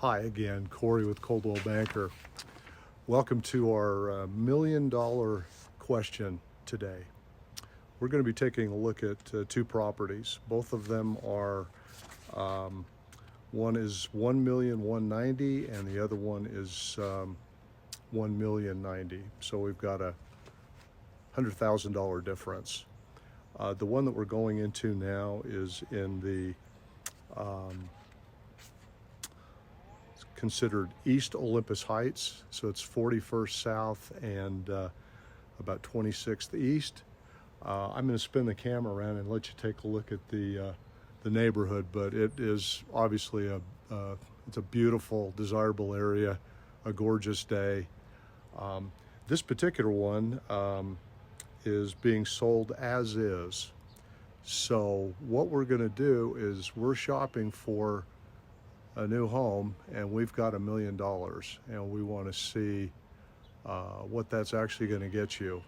Hi again, Corey with Coldwell Banker. Welcome to our $1 million question today. We're going to be taking a look at two properties. Both of them are, one is $1,190,000 and the other one is $1,090,000. So we've got a $100,000 difference. The one that we're going into now is in the considered East Olympus Heights, so it's 41st South and about 26th East. I'm going to spin the camera around and let you take a look at the neighborhood, but it is obviously it's a beautiful, desirable area, a gorgeous day. This particular one is being sold as is. So what we're going to do is we're shopping for a new home, and we've got $1 million, and we want to see what that's actually going to get you.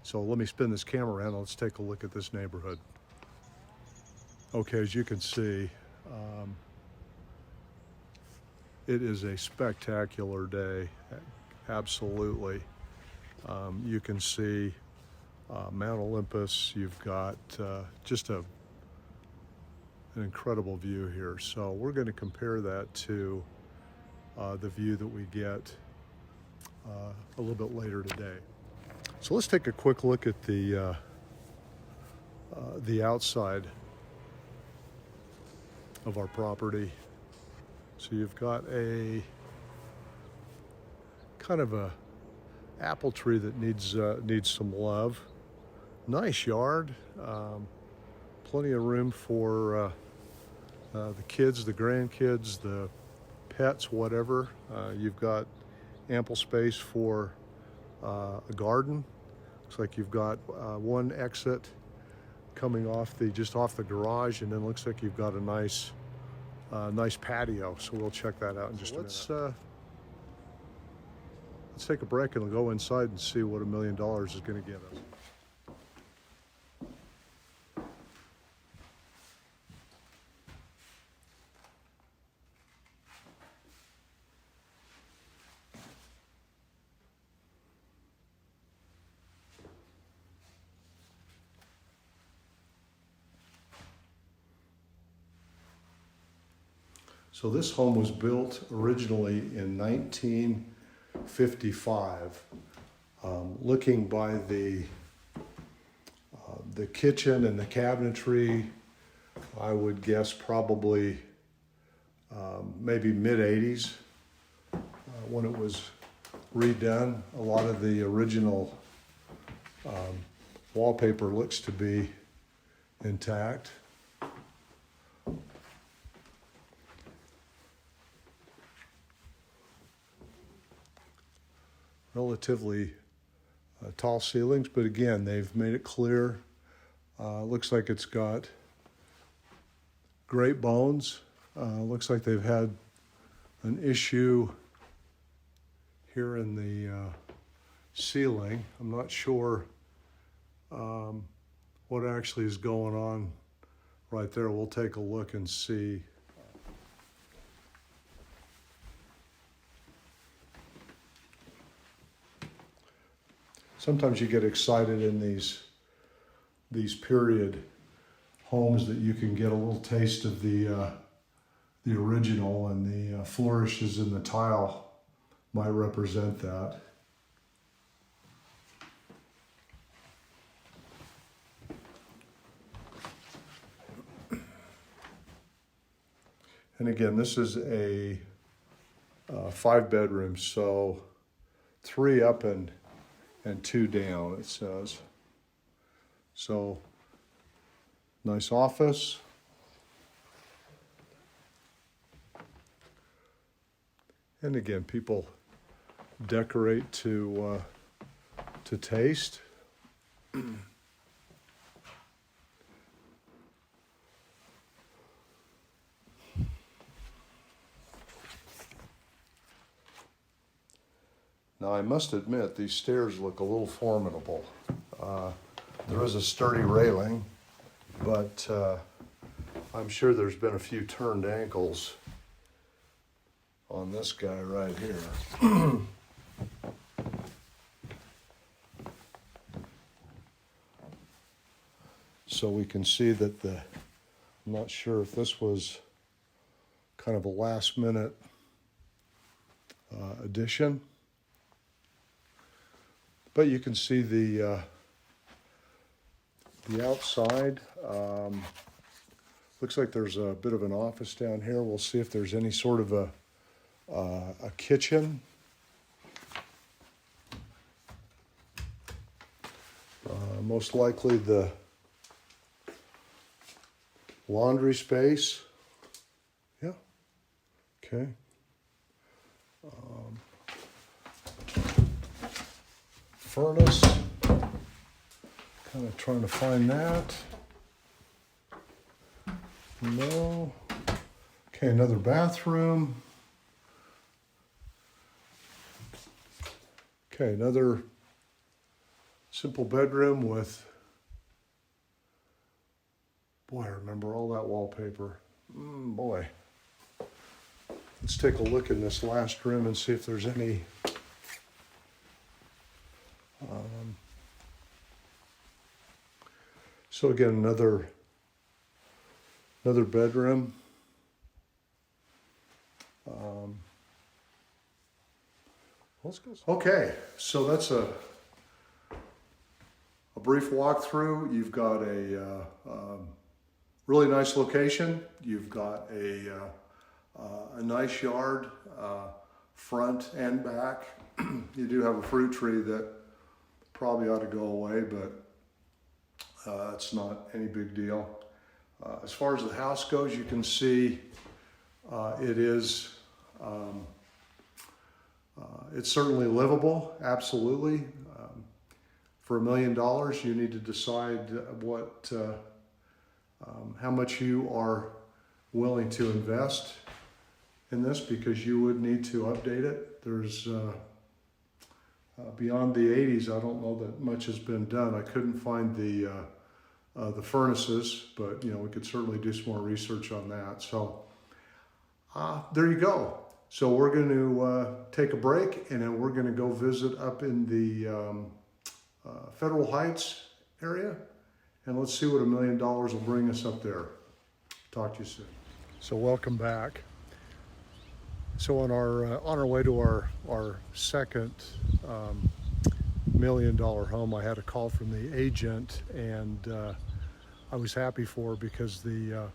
So let me spin this camera around and let's take a look at this neighborhood. Okay, as you can see, it is a spectacular day, absolutely. You can see Mount Olympus. You've got just an incredible view here. So we're going to compare that to the view that we get a little bit later today. So let's take a quick look at the outside of our property. So you've got a kind of a apple tree that needs some love. Nice yard, plenty of room for the kids, the grandkids, the pets, whatever. You've got ample space for a garden. Looks like you've got one exit coming off just off the garage, and then looks like you've got a nice patio. So we'll check that out in just a minute. Let's take a break and we'll go inside and see what $1 million is going to get us. So this home was built originally in 1955. Looking by the kitchen and the cabinetry, I would guess probably maybe mid-80s when it was redone. A lot of the original wallpaper looks to be intact. Relatively tall ceilings, but again, they've made it clear. Looks like it's got great bones. Looks like they've had an issue here in the ceiling. I'm not sure what actually is going on right there. We'll take a look and see. Sometimes you get excited in these period homes that you can get a little taste of the original, and the flourishes in the tile might represent that. And again, this is a 5-bedroom, so 3 up and 2 down, it says. So, nice office. And again, people decorate to taste. Now, I must admit, these stairs look a little formidable. There is a sturdy railing, but I'm sure there's been a few turned ankles on this guy right here. So we can see that I'm not sure if this was kind of a last minute addition, but you can see the outside. Looks like there's a bit of an office down here. We'll see if there's any sort of a kitchen. Most likely the laundry space. Yeah. Okay. Furnace. Kind of trying to find that. No. Okay, another bathroom. Okay, another simple bedroom with, boy, I remember all that wallpaper. Boy. Let's take a look in this last room and see if there's any so again, another bedroom. Let's go. Okay, so that's a brief walkthrough. You've got a really nice location. You've got a nice yard, front and back. You do have a fruit tree that probably ought to go away, but it's not any big deal. As far as the house goes, you can see it is, it's certainly livable, absolutely. For $1 million, you need to decide how much you are willing to invest in this, because you would need to update it. There's beyond the 80s, I don't know that much has been done. I couldn't find the furnaces, but we could certainly do some more research on that. So there you go. So we're going to take a break, and then we're going to go visit up in the Federal Heights area, and let's see what $1 million will bring us up there. Talk to you soon. So welcome back. So on our way to our second $1 million home, I had a call from the agent, and I was happy for her because the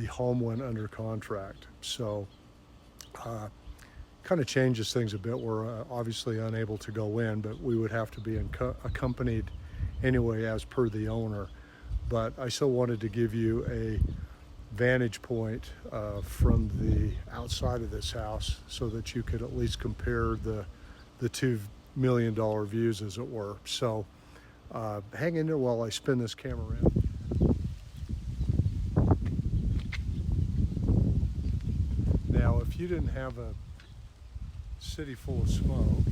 home went under contract. So kind of changes things a bit. We're obviously unable to go in, but we would have to be accompanied anyway as per the owner. But I still wanted to give you a vantage point from the outside of this house so that you could at least compare the $2 million views, as it were. So hang in there while I spin this camera around. Now, if you didn't have a city full of smoke,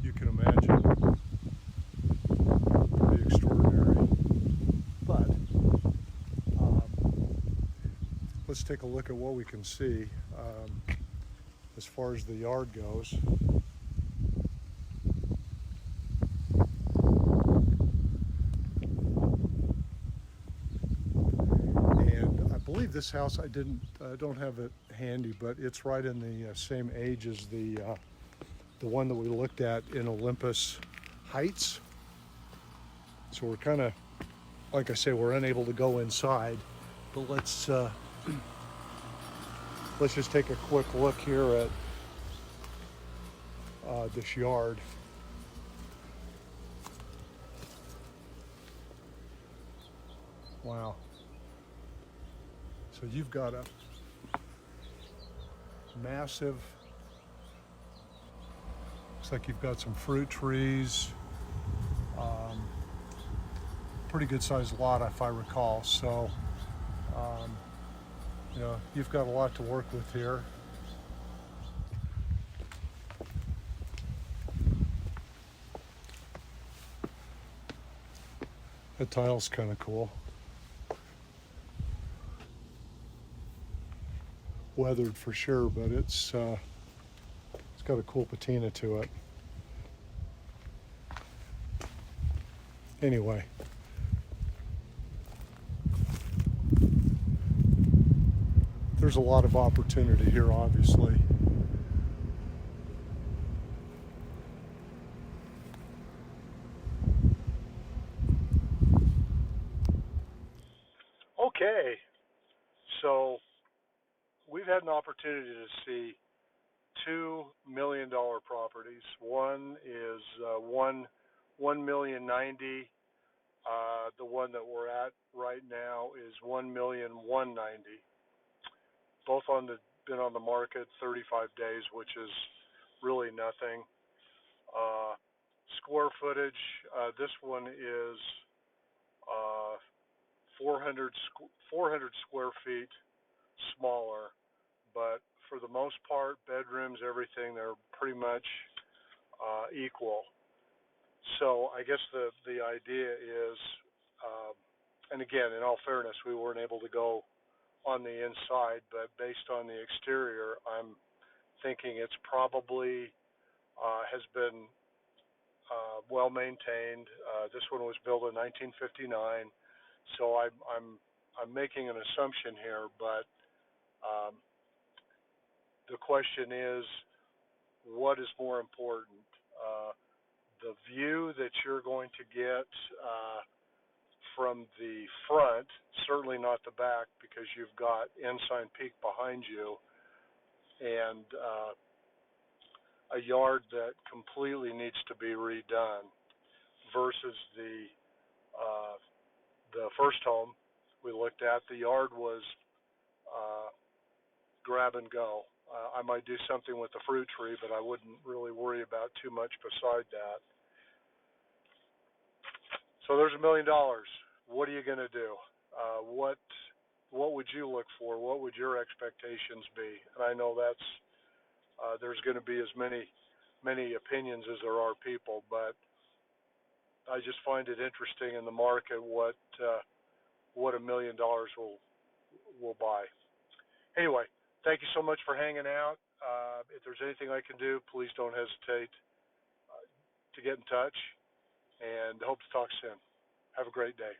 you can imagine pretty extraordinary. But let's take a look at what we can see as far as the yard goes. I believe this house, I don't have it handy, but it's right in the same age as the one that we looked at in Olympus Heights. So we're kind of, like I say, we're unable to go inside, but let's just take a quick look here at this yard. Wow. So you've got a massive, looks like you've got some fruit trees, pretty good sized lot if I recall. So, you've got a lot to work with here. That tile's kind of cool. weathered for sure, but it's got a cool patina to it. Anyway, there's a lot of opportunity here, obviously. Okay, so we've had an opportunity to see $2 million properties. One is 1,090,000. The one that we're at right now is 1,190,000. Both been on the market 35 days, which is really nothing. Square footage. This one is 400 square feet smaller, but for the most part, bedrooms, everything, they're pretty much equal. So I guess the idea is, and again, in all fairness, we weren't able to go on the inside, but based on the exterior, I'm thinking it's probably has been well maintained. This one was built in 1959, so I'm making an assumption here, but the question is, what is more important? The view that you're going to get from the front, certainly not the back, because you've got Ensign Peak behind you, and a yard that completely needs to be redone, versus the first home we looked at. The yard was grab and go. I might do something with the fruit tree, but I wouldn't really worry about too much beside that. So there's $1 million. What are you going to do? What would you look for? What would your expectations be? And I know that's there's going to be as many opinions as there are people, but I just find it interesting in the market what $1 million will buy. Anyway, thank you so much for hanging out. If there's anything I can do, please don't hesitate to get in touch, and hope to talk soon. Have a great day.